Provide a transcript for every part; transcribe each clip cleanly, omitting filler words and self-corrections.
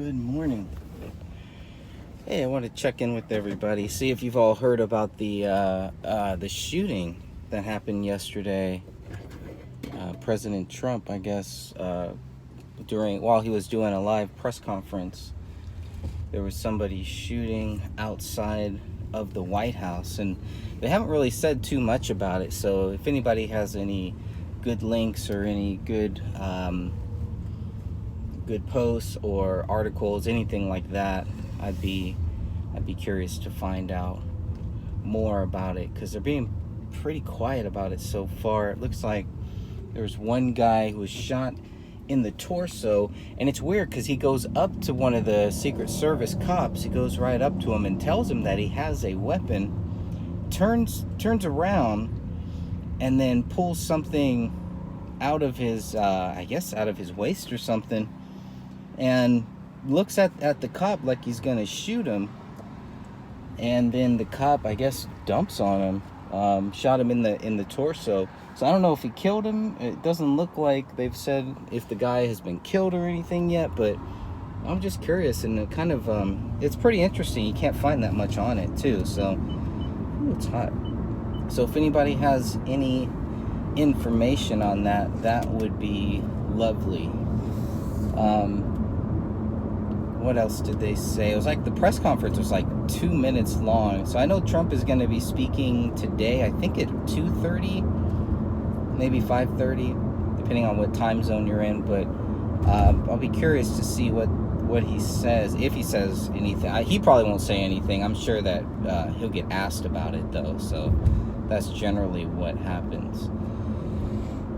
Good morning. Hey, I want to check in with everybody, see if you've all heard about the shooting that happened yesterday. President Trump, I guess, while he was doing a live press conference, there was somebody shooting outside of the White House, and they haven't really said too much about it. So if anybody has any good links or any good posts or articles, anything like that, I'd be curious to find out more about it, because they're being pretty quiet about it so far. It looks like there's one guy who was shot in the torso, and it's weird because he goes up to one of the Secret Service cops. He goes right up to him and tells him that he has a weapon, turns around, and then pulls something out of his I guess out of his waist or something, and looks at the cop like he's gonna shoot him. And then the cop, I guess, dumps on him, shot him in the torso. So I don't know if he killed him. It doesn't look like they've said if the guy has been killed or anything yet, but I'm just curious, and it kind of it's pretty interesting. You can't find that much on it too. So it's hot. So if anybody has any information on that, that would be lovely. What else did they say? It was like the press conference was like 2 minutes long. So I know Trump is going to be speaking today, I think at 2:30, maybe 5:30, depending on what time zone you're in. But I'll be curious to see what he says, if he says anything. He probably won't say anything. I'm sure that he'll get asked about it, though. So that's generally what happens.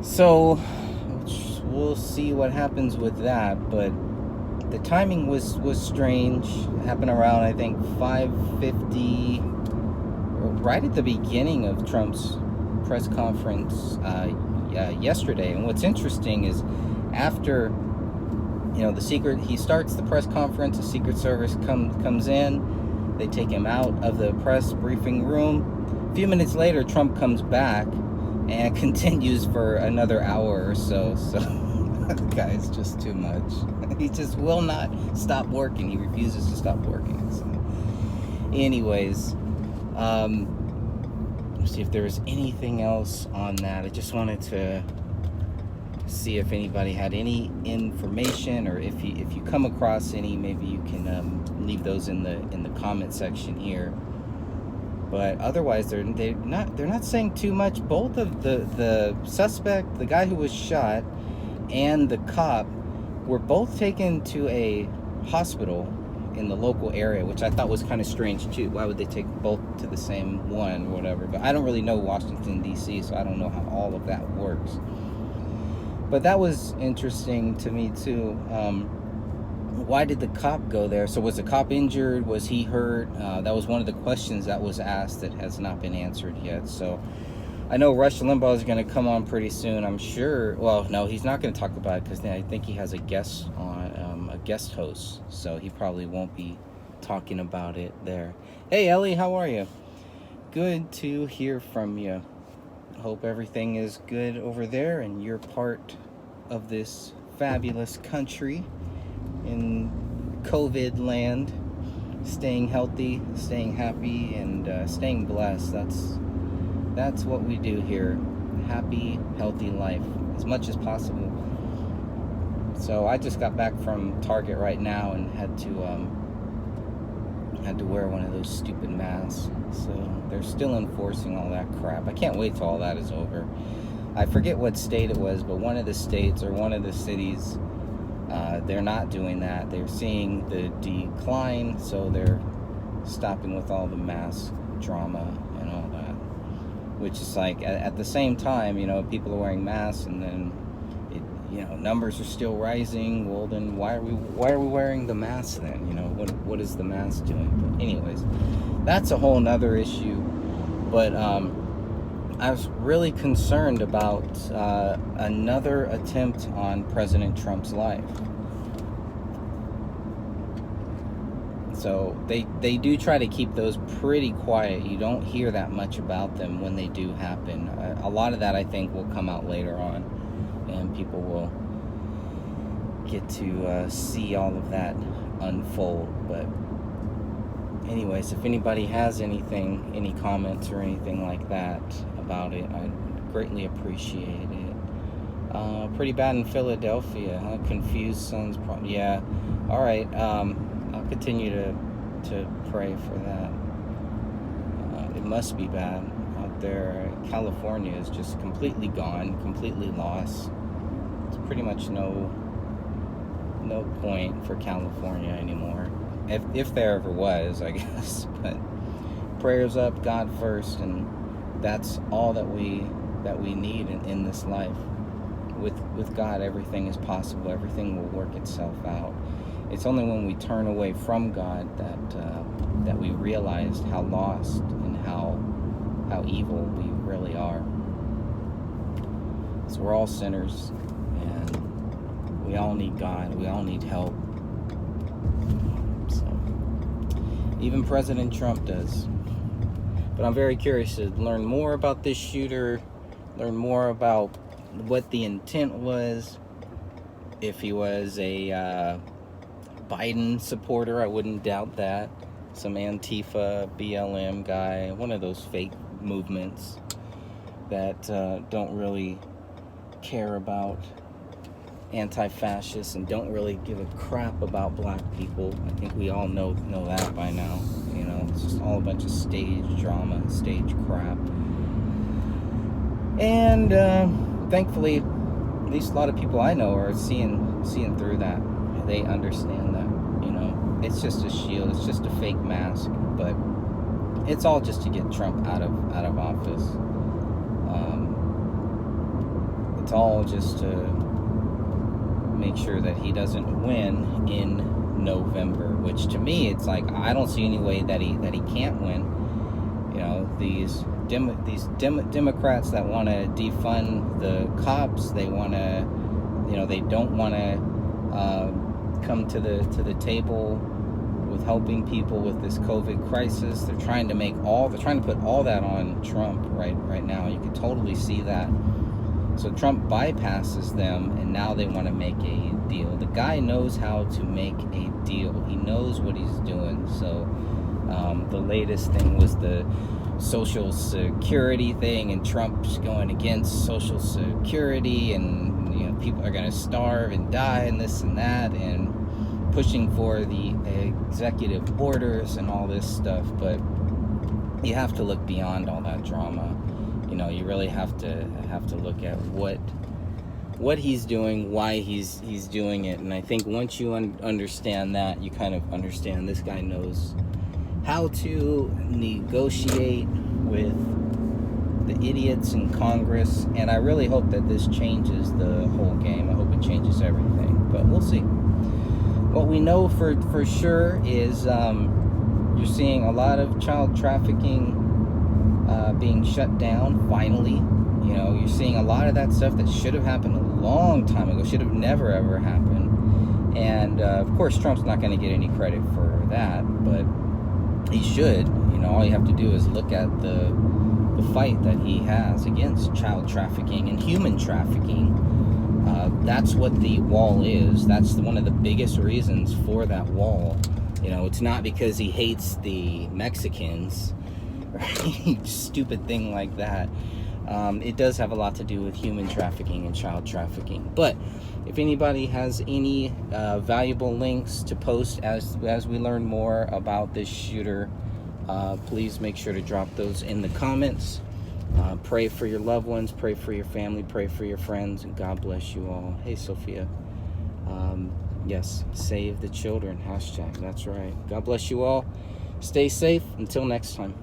So we'll see what happens with that. But the timing was strange. It happened around, I think, 5:50, right at the beginning of Trump's press conference yesterday. And what's interesting is, after he starts the press conference, the Secret Service comes in, they take him out of the press briefing room. A few minutes later, Trump comes back and continues for another hour or so. So the guy's just too much. He just will not stop working. He refuses to stop working. So anyways, let's see if there was anything else on that. I just wanted to see if anybody had any information, or if you come across any, maybe you can leave those in the comment section here. But otherwise, they're not saying too much. Both of the suspect, the guy who was shot, and the cop were both taken to a hospital in the local area, which I thought was kind of strange too. Why would they take both to the same one or whatever? But I don't really know Washington, D.C., so I don't know how all of that works. But that was interesting to me too. Why did the cop go there? So was the cop injured? Was he hurt? That was one of the questions that was asked that has not been answered yet. So I know Rush Limbaugh is going to come on pretty soon, I'm sure. Well, no, he's not going to talk about it, because I think he has a guest host, so he probably won't be talking about it there. Hey, Ellie, how are you? Good to hear from you. Hope everything is good over there, and you're part of this fabulous country in COVID land, staying healthy, staying happy, and staying blessed. That's what we do here. Happy, healthy life, as much as possible. So I just got back from Target right now and had to wear one of those stupid masks. So they're still enforcing all that crap. I can't wait till all that is over. I forget what state it was, but one of the states or one of the cities, they're not doing that. They're seeing the decline, so they're stopping with all the mask drama and all that. Which is like, at the same time, people are wearing masks, and then numbers are still rising. Well, then why are we wearing the mask then? What is the mask doing? But anyways, that's a whole nother issue. But I was really concerned about another attempt on President Trump's life. So they do try to keep those pretty quiet. You don't hear that much about them when they do happen. A lot of that, I think, will come out later on, and people will get to see all of that unfold. But anyways, if anybody has anything, any comments or anything like that about it, I'd greatly appreciate it. Pretty bad in Philadelphia, huh? Confused sons. Yeah. All right. I'll continue to pray for that. It must be bad out there. California is just completely gone, completely lost. It's pretty much no point for California anymore, if there ever was, I guess. But prayers up, God first, and that's all that we need in this life. With God, everything is possible. Everything will work itself out. It's only when we turn away from God that we realize how lost and how evil we really are. So we're all sinners, and we all need God. We all need help. So even President Trump does. But I'm very curious to learn more about this shooter, learn more about what the intent was. If he was a Biden supporter, I wouldn't doubt that. Some Antifa, BLM guy, one of those fake movements that don't really care about anti-fascists and don't really give a crap about black people. I think we all know that by now. You know, it's just all a bunch of stage drama, stage crap. And thankfully, at least a lot of people I know are seeing through that. They understand that, you know, it's just a shield, it's just a fake mask, but it's all just to get Trump out of office. It's all just to make sure that he doesn't win in November, which to me, it's like, I don't see any way that he can't win. You know, these Democrats that want to defund the cops, they want to, you know, they don't want to come to the table with helping people with this COVID crisis. They're trying to put all that on Trump right now. You can totally see that. So Trump bypasses them, and now they want to make a deal. The guy knows how to make a deal. He knows what he's doing. So the latest thing was the Social Security thing, and Trump's going against Social Security, and you know, people are going to starve and die and this and that, and pushing for the executive orders and all this stuff. But you have to look beyond all that drama. You know, you really have to look at what he's doing, why he's doing it. And I think once you understand that, you kind of understand this guy knows how to negotiate with the idiots in Congress. And I really hope that this changes the whole game. I hope it changes everything, but we'll see. What we know for sure is you're seeing a lot of child trafficking being shut down finally. You know, you're seeing a lot of that stuff that should have happened a long time ago, should have never ever happened. And of course Trump's not going to get any credit for that, but he should. You know, all you have to do is look at the fight that he has against child trafficking and human trafficking. That's what the wall is. That's one of the biggest reasons for that wall. You know, it's not because he hates the Mexicans, right? Stupid thing like that. It does have a lot to do with human trafficking and child trafficking. But if anybody has any valuable links to post as we learn more about this shooter, please make sure to drop those in the comments. Pray for your loved ones, pray for your family, pray for your friends, and God bless you all. Hey, Sophia. Yes, save the children. #. That's right. God bless you all. Stay safe. Until next time.